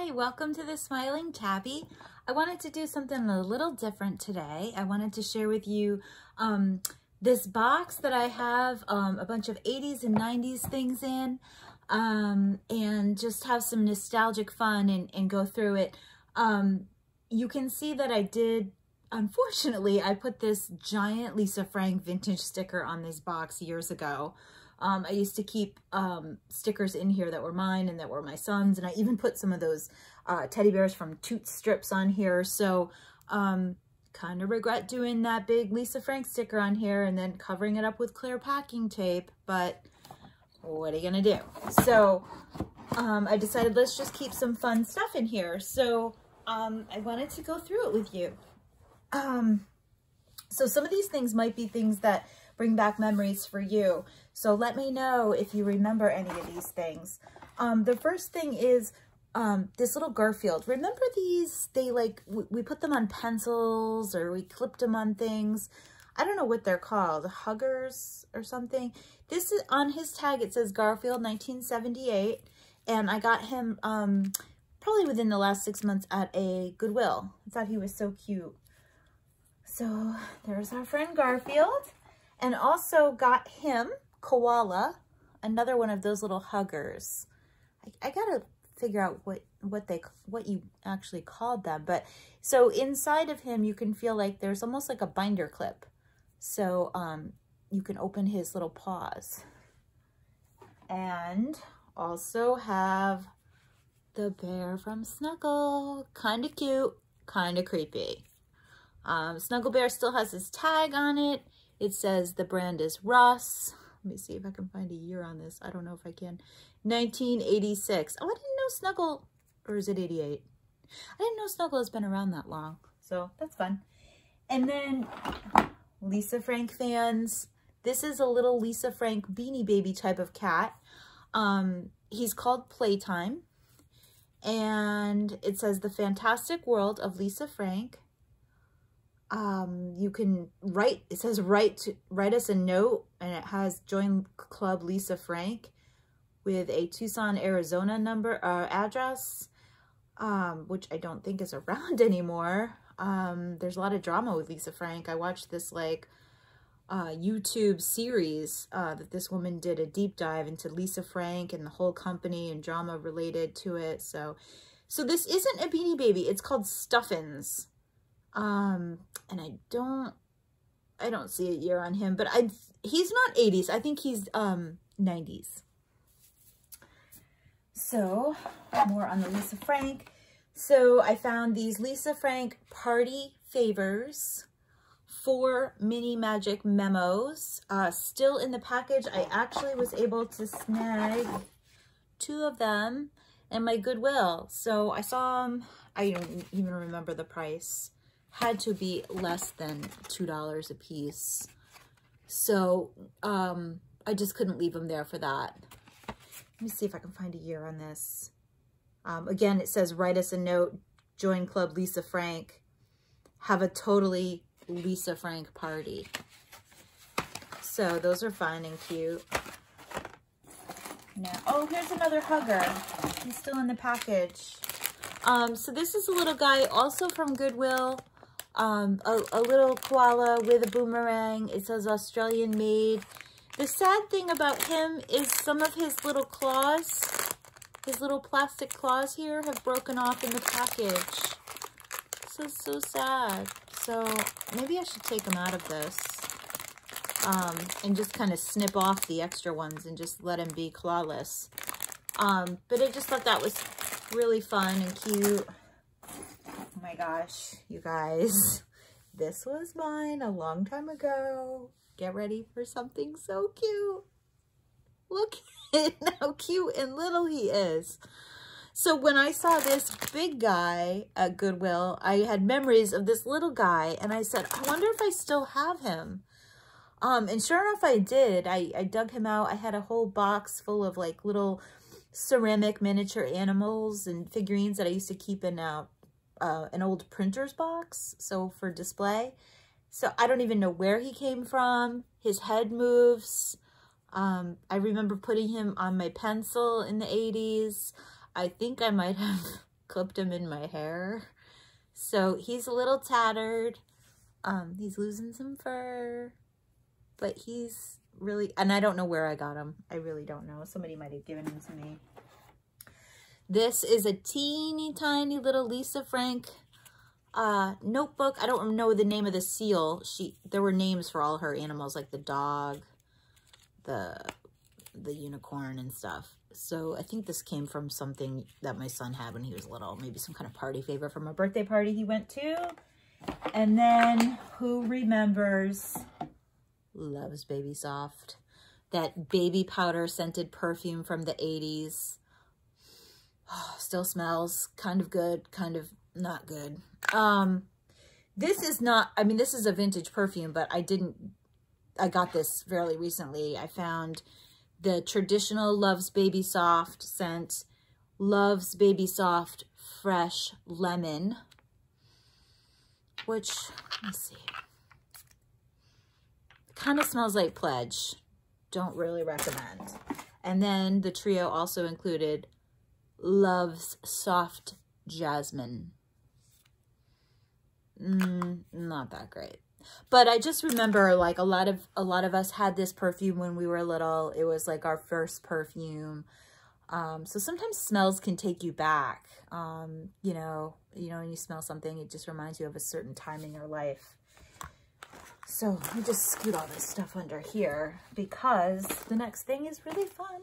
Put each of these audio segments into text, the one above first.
Hi, welcome to the Smiling Tabby. I wanted to do something a little different today. I wanted to share with you this box that I have a bunch of 80s and 90s things in, and just have some nostalgic fun and go through it. You can see that I did, unfortunately, I put this giant Lisa Frank vintage sticker on this box years ago. I used to keep stickers in here that were mine and that were my son's, and I even put some of those teddy bears from Toot strips on here. So kind of regret doing that big Lisa Frank sticker on here and then covering it up with clear packing tape, but what are you gonna do? So I decided let's just keep some fun stuff in here. So I wanted to go through it with you. So some of these things might be things that bring back memories for you. So let me know if you remember any of these things. The first thing is this little Garfield. Remember these? They we put them on pencils or we clipped them on things. I don't know what they're called, huggers or something. This is on his tag. It says Garfield 1978. And I got him probably within the last 6 months at a Goodwill. I thought he was so cute. So there's our friend Garfield. And also got him Koala, another one of those little huggers. I gotta figure out what you actually called them. But so inside of him, you can feel like there's almost like a binder clip. So you can open his little paws. And also have the bear from Snuggle. Kind of cute, kind of creepy. Snuggle Bear still has his tag on it. It says the brand is Russ. Let me see if I can find a year on this. I don't know if I can. 1986. Oh, I didn't know Snuggle, or is it 88? I didn't know Snuggle has been around that long. So that's fun. And then Lisa Frank fans. This is a little Lisa Frank Beanie Baby type of cat. He's called Playtime. And it says the fantastic world of Lisa Frank. You can write, it says write us a note, and it has join Club Lisa Frank with a Tucson, Arizona address, which I don't think is around anymore. There's a lot of drama with Lisa Frank. I watched this YouTube series that this woman did a deep dive into Lisa Frank and the whole company and drama related to it. So this isn't a Beanie Baby. It's called Stuffins. And I don't see a year on him, but he's not 80s. I think he's 90s. So more on the Lisa Frank. So I found these Lisa Frank party favors, 4 mini magic memos, still in the package. I actually was able to snag 2 of them in my Goodwill. So I saw them. I don't even remember the price. Had to be less than $2 a piece. So I just couldn't leave them there for that. Let me see if I can find a year on this. Again, it says write us a note, join Club Lisa Frank, have a totally Lisa Frank party. So those are fun and cute. Now, oh, here's another hugger. He's still in the package. So this is a little guy also from Goodwill. A little koala with a boomerang. It says Australian made. The sad thing about him is some of his little claws, his little plastic claws here have broken off in the package. So, so sad. So maybe I should take him out of this and just kind of snip off the extra ones and just let him be clawless. But I just thought that was really fun and cute. Oh my gosh, you guys, this was mine a long time ago. Get ready for something so cute. Look at how cute and little he is. So when I saw this big guy at Goodwill, I had memories of this little guy, and I said, I wonder if I still have him. And sure enough, I did. I dug him out. I had a whole box full of like little ceramic miniature animals and figurines that I used to keep in an old printer's box, so for display. So I don't even know where he came from. His head moves. I remember putting him on my pencil in the 80s. I think I might have clipped him in my hair. So he's a little tattered. He's losing some fur, but he's really, and I don't know where I got him. I really don't know. Somebody might have given him to me. This is a teeny tiny little Lisa Frank notebook. I don't know the name of the seal. There were names for all her animals, like the dog, the unicorn and stuff. So I think this came from something that my son had when he was little, maybe some kind of party favor from a birthday party he went to. And then who remembers Love's Baby Soft, that baby powder scented perfume from the 80s. Oh, still smells kind of good, kind of not good. This is not, I mean, this is a vintage perfume, but I got this fairly recently. I found the traditional Love's Baby Soft scent, Love's Baby Soft Fresh Lemon, which, let's see, kind of smells like Pledge. Don't really recommend. And then the trio also included Love's Soft Jasmine. Not that great. But I just remember, like, a lot of us had this perfume when we were little. It was like our first perfume. So sometimes smells can take you back. You know, when you smell something, it just reminds you of a certain time in your life. So let me just scoot all this stuff under here because the next thing is really fun.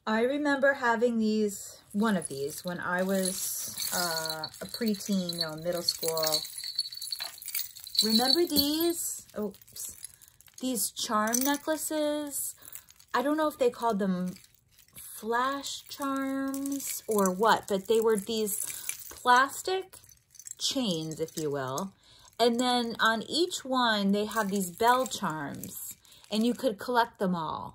I remember having one of these when I was a preteen, middle school. Remember these? Oops. These charm necklaces. I don't know if they called them flash charms or what, but they were these plastic chains, if you will. And then on each one, they have these bell charms, and you could collect them all.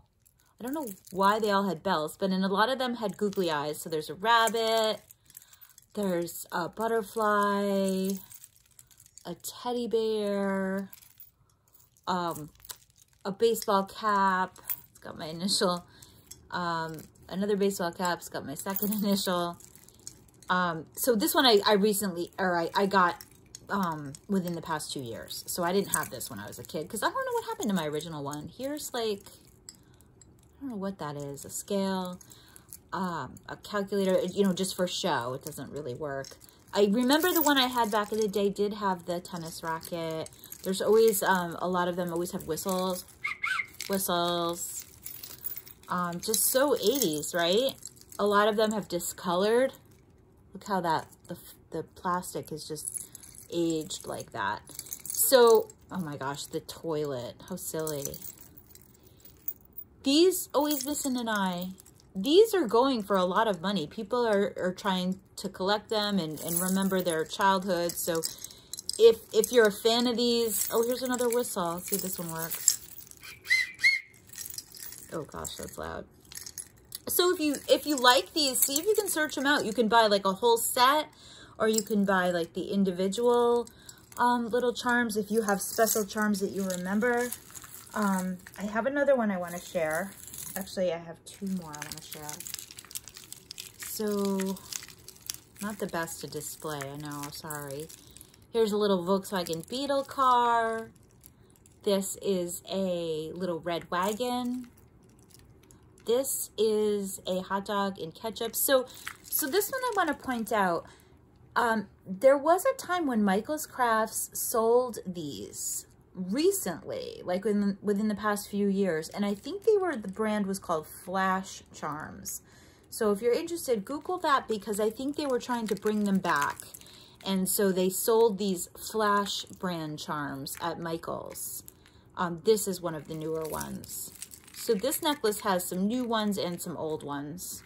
I don't know why they all had bells, but in a lot of them had googly eyes. So there's a rabbit, there's a butterfly, a teddy bear, a baseball cap. It's got my initial. Another baseball cap's got my second initial. So this one I got within the past 2 years. So I didn't have this when I was a kid because I don't know what happened to my original one. Here's like, I don't know what that is, a scale, a calculator, just for show. It doesn't really work. I remember the one I had back in the day did have the tennis racket. There's always, a lot of them always have whistles. Just so 80s, right? A lot of them have discolored. Look how the plastic is just aged like that. So, oh my gosh, the toilet, how silly. These always missing an eye. These are going for a lot of money. People are trying to collect them and remember their childhood. So if you're a fan of these, oh, here's another whistle. Let's see if this one works. Oh gosh, that's loud. So if you like these, see if you can search them out. You can buy like a whole set, or you can buy like the individual little charms if you have special charms that you remember. I have another one I want to share. Actually, I have two more I want to share. So, not the best to display, I know, sorry. Here's a little Volkswagen Beetle car. This is a little red wagon. This is a hot dog in ketchup. So this one I want to point out. There was a time when Michael's Crafts sold these recently, like within the past few years, and I think the brand was called Flash Charms. So if you're interested, Google that because I think they were trying to bring them back, and so they sold these Flash brand charms at Michael's. This is one of the newer ones. So this necklace has some new ones and some old ones.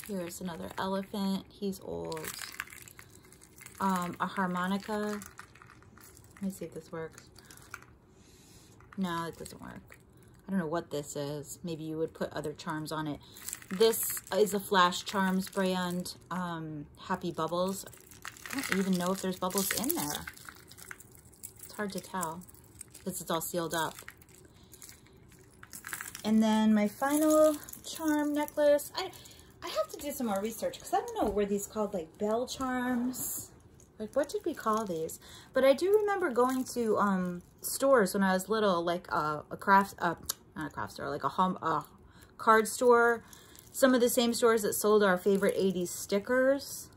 Here's another elephant. He's old. A harmonica. Let me see if this works. No, it doesn't work. I don't know what this is. Maybe you would put other charms on it. This is a Flash Charms brand. Happy Bubbles. I don't even know if there's bubbles in there. It's hard to tell because it's all sealed up. And then my final charm necklace. I have to do some more research because I don't know, were these called like bell charms? Like, what did we call these? But I do remember going to stores when I was little, like not a craft store, like a card store. Some of the same stores that sold our favorite 80s stickers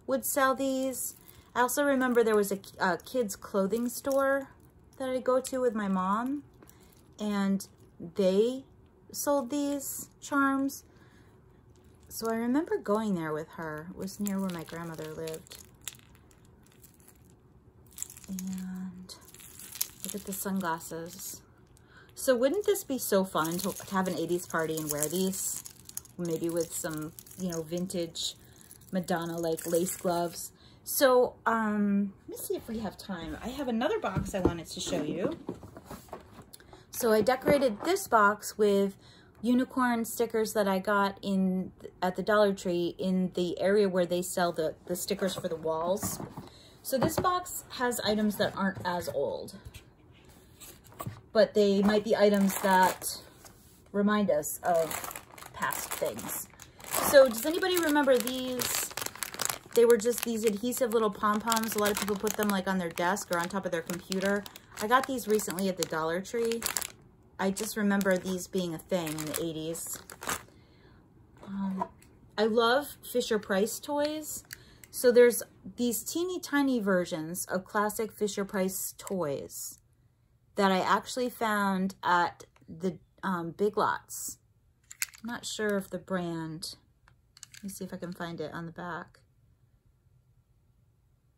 would sell these. I also remember there was a kids clothing store that I'd go to with my mom, and they sold these charms. So I remember going there with her. It was near where my grandmother lived. And look at the sunglasses. So wouldn't this be so fun to have an 80s party and wear these? Maybe with some, you know, vintage Madonna like lace gloves. So let me see if we have time. I have another box I wanted to show you. So I decorated this box with unicorn stickers that I got at the Dollar Tree in the area where they sell the stickers for the walls. So this box has items that aren't as old, but they might be items that remind us of past things. So does anybody remember these? They were just these adhesive little pom-poms. A lot of people put them like on their desk or on top of their computer. I got these recently at the Dollar Tree. I just remember these being a thing in the 80s. I love Fisher-Price toys. So there's these teeny tiny versions of classic Fisher-Price toys that I actually found at the Big Lots. I'm not sure if the brand, let me see if I can find it on the back.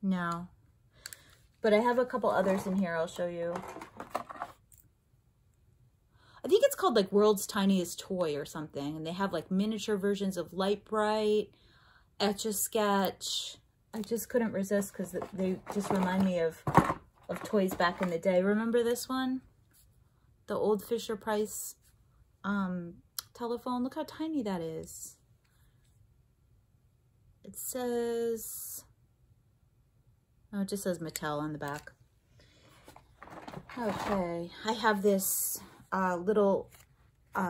No, but I have a couple others in here I'll show you. I think it's called like World's Tiniest Toy or something. And they have like miniature versions of Light Bright, Etch-a-Sketch. I just couldn't resist because they just remind me of toys back in the day. Remember this one? The old Fisher-Price telephone. Look how tiny that is. It says, oh, it just says Mattel on the back. Okay, I have this little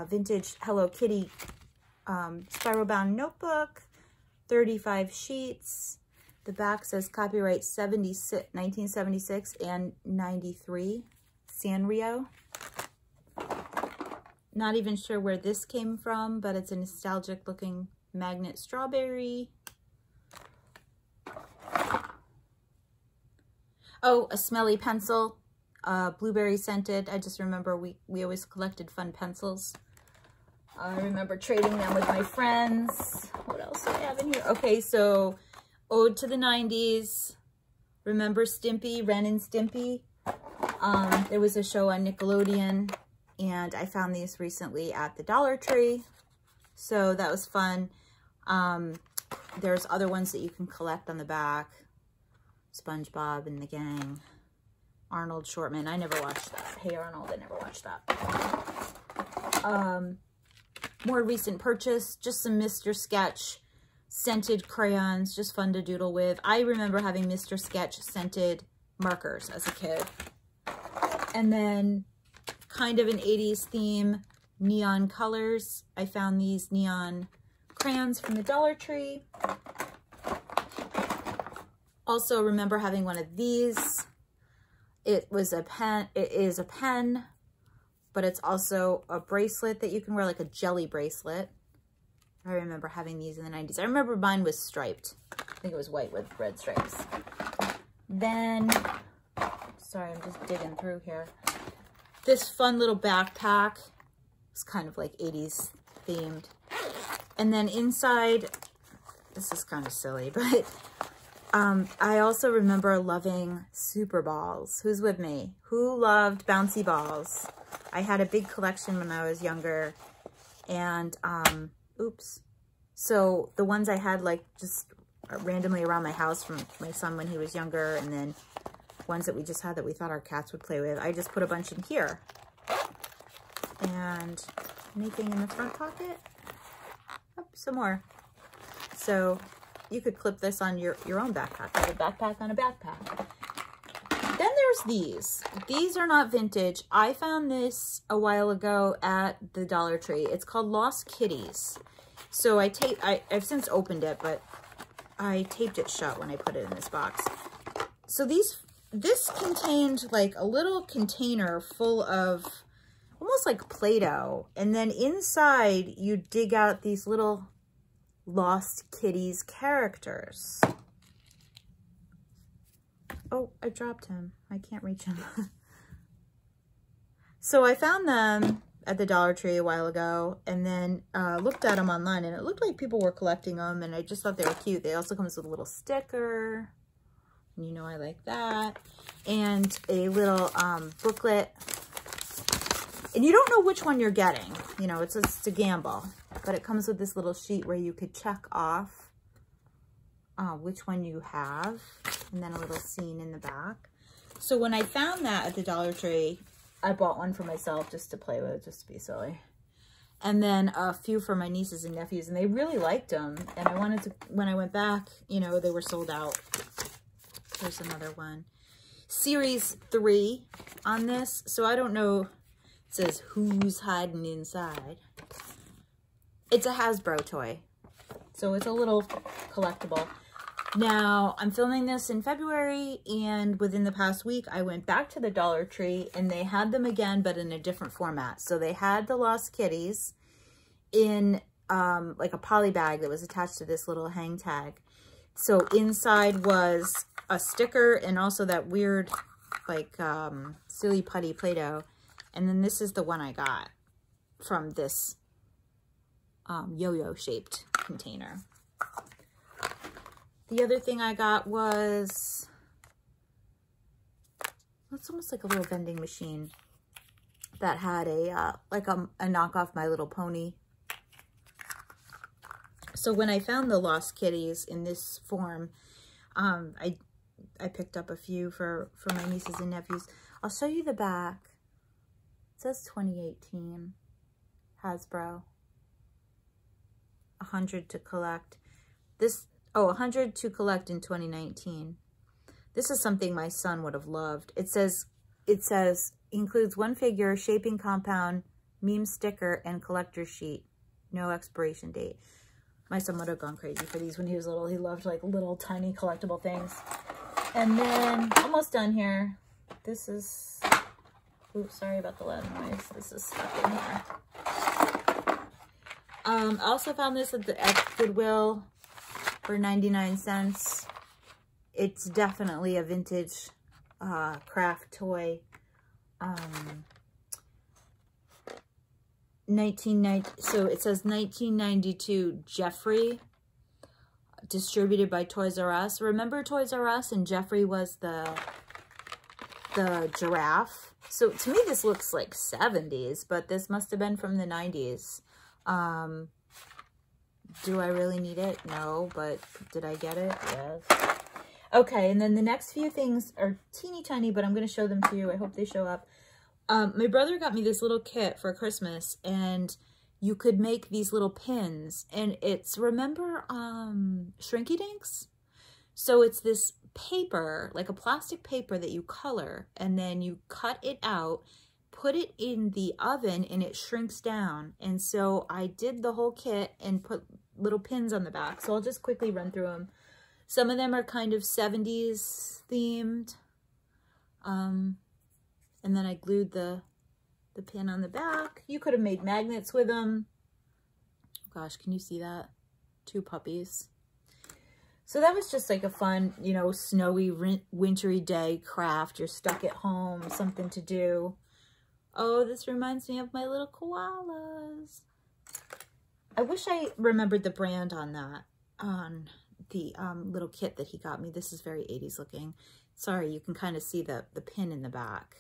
vintage Hello Kitty spiral bound notebook, 35 sheets. The back says copyright 1976 and 93, Sanrio. Not even sure where this came from, but it's a nostalgic looking magnet strawberry. Oh, a smelly pencil, blueberry scented. I just remember we always collected fun pencils. I remember trading them with my friends. What else do I have in here? Okay, so Ode to the 90s. Remember Stimpy, Ren and Stimpy? There was a show on Nickelodeon, and I found these recently at the Dollar Tree. So that was fun. There's other ones that you can collect on the back. SpongeBob and the Gang. Arnold Shortman. I never watched that. Hey Arnold, I never watched that. More recent purchase, just some Mr. Sketch scented crayons, just fun to doodle with. I remember having Mr. Sketch scented markers as a kid. And then kind of an 80s theme, neon colors. I found these neon crayons from the Dollar Tree. Also remember having one of these. It was a pen, it is a pen, but it's also a bracelet that you can wear, like a jelly bracelet. I remember having these in the 90s. I remember mine was striped. I think it was white with red stripes. Then, sorry, I'm just digging through here. This fun little backpack. It's kind of like 80s themed. And then inside, this is kind of silly, but I also remember loving Super Balls. Who's with me? Who loved bouncy balls? I had a big collection when I was younger. And, oops. So the ones I had like just randomly around my house from my son when he was younger, and then ones that we just had that we thought our cats would play with, I just put a bunch in here. And anything in the front pocket? Oh, some more. So you could clip this on your own backpack. Have a backpack on a backpack. Then there's these. These are not vintage. I found this a while ago at the Dollar Tree. It's called Lost Kitties. So I've since opened it, but I taped it shut when I put it in this box. So this contained like a little container full of almost like Play-Doh. And then inside you dig out these little Lost Kitties characters. Oh, I dropped him. I can't reach him. So I found them at the Dollar Tree a while ago, and then looked at them online, and it looked like people were collecting them, and I just thought they were cute. They also come with a little sticker, and you know I like that, and a little booklet. And you don't know which one you're getting. You know, it's a gamble, but it comes with this little sheet where you could check off which one you have, and then a little scene in the back. So when I found that at the Dollar Tree, I bought one for myself just to play with, just to be silly. And then a few for my nieces and nephews, and they really liked them. And I wanted to, when I went back, you know, they were sold out. There's another one. Series 3 on this. So I don't know, it says who's hiding inside. It's a Hasbro toy. So it's a little collectible. Now, I'm filming this in February, and within the past week, I went back to the Dollar Tree, and they had them again, but in a different format. So they had the Lost Kitties in like a poly bag that was attached to this little hang tag. So inside was a sticker and also that weird, like, silly putty Play-Doh. And then this is the one I got from this yo-yo shaped container. The other thing I got was, it's almost like a little vending machine that had a, like a knockoff My Little Pony. So when I found the Lost Kitties in this form, I picked up a few for my nieces and nephews. I'll show you the back. It says 2018, Hasbro. 100 to collect. This, oh, 100 to collect in 2019. This is something my son would have loved. It says includes one figure, shaping compound, meme sticker, and collector's sheet. No expiration date. My son would have gone crazy for these when he was little. He loved like little tiny collectible things. And then almost done here. This is, oops, sorry about the loud noise. This is stuck in here. I also found this at Goodwill for 99 cents. It's definitely a vintage craft toy. 1990, so it says 1992 Jeffrey, distributed by Toys R Us. Remember Toys R Us, and Jeffrey was the giraffe. So to me this looks like 70s, but this must have been from the 90s. Do I really need it? No, but did I get it? Yes. Okay, and then the next few things are teeny tiny, but I'm going to show them to you. I hope they show up. My brother got me this little kit for Christmas, and you could make these little pins, and it's, remember Shrinky Dinks? So it's this paper, like a plastic paper that you color, and then you cut it out, put it in the oven, and it shrinks down. And so I did the whole kit and put little pins on the back. So I'll just quickly run through them. Some of them are kind of 70s themed. And then I glued the pin on the back. You could have made magnets with them. Gosh, can you see that? 2 puppies. So that was just like a fun, you know, snowy, wintry day craft. You're stuck at home, something to do. Oh, this reminds me of my little koalas. I wish I remembered the brand on that, on the little kit that he got me. This is very 80s looking. Sorry, you can kind of see the pin in the back.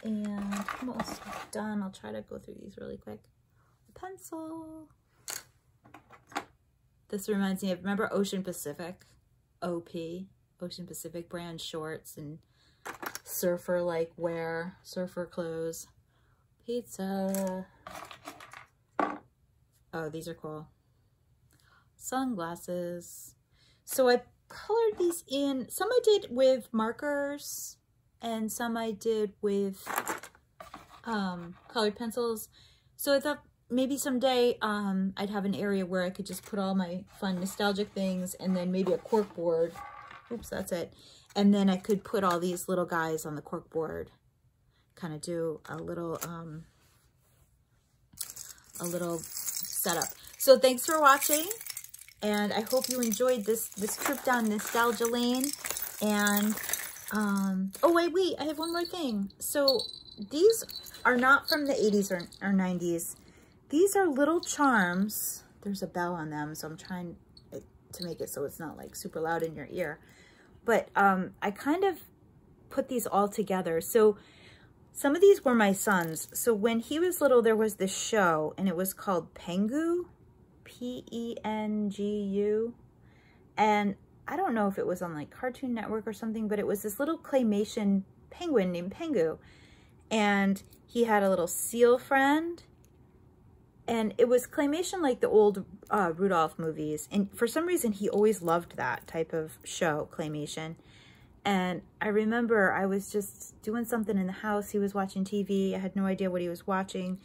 And almost done. I'll try to go through these really quick. A pencil. This reminds me of, remember Ocean Pacific? OP. Ocean Pacific brand shorts and surfer-like wear, surfer clothes. Pizza. Oh, these are cool. Sunglasses. So colored these in. Some I did with markers and some I did with colored pencils. So I thought maybe someday I'd have an area where I could just put all my fun nostalgic things and then maybe a cork board. Oops, that's it. And then I could put all these little guys on the cork board. Kind of do a little setup. So thanks for watching, and I hope you enjoyed this trip down nostalgia lane. And oh wait, I have one more thing. So these are not from the 80s or 90s. These are little charms. There's a bell on them, so I'm trying to make it so it's not like super loud in your ear. But I kind of put these all together. So some of these were my son's. So when he was little, there was this show, and it was called Pengu, P-E-N-G-U. And I don't know if it was on like Cartoon Network or something, but it was this little claymation penguin named Pengu. And he had a little seal friend. And it was claymation like the old Rudolph movies. And for some reason, he always loved that type of show, claymation. And I remember I was just doing something in the house. He was watching TV. I had no idea what he was watching,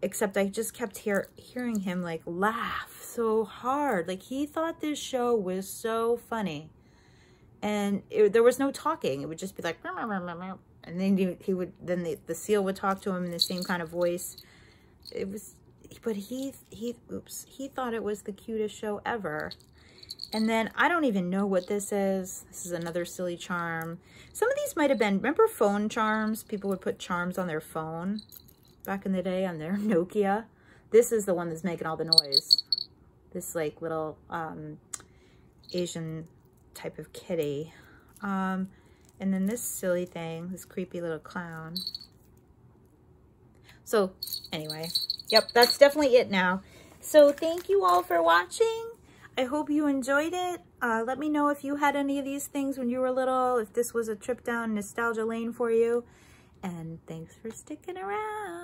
except I just kept hearing him like laugh so hard. Like he thought this show was so funny. And there was no talking. It would just be like, and then the seal would talk to him in the same kind of voice. It was, but he thought it was the cutest show ever. And then I don't even know what this is. This is another silly charm. Some of these might have been, remember phone charms? People would put charms on their phone back in the day on their Nokia. This is the one that's making all the noise. This like little Asian type of kitty. And then this silly thing, this creepy little clown. So anyway, yep, that's definitely it now. So thank you all for watching. I hope you enjoyed it. Let me know if you had any of these things when you were little, if this was a trip down nostalgia lane for you. And thanks for sticking around.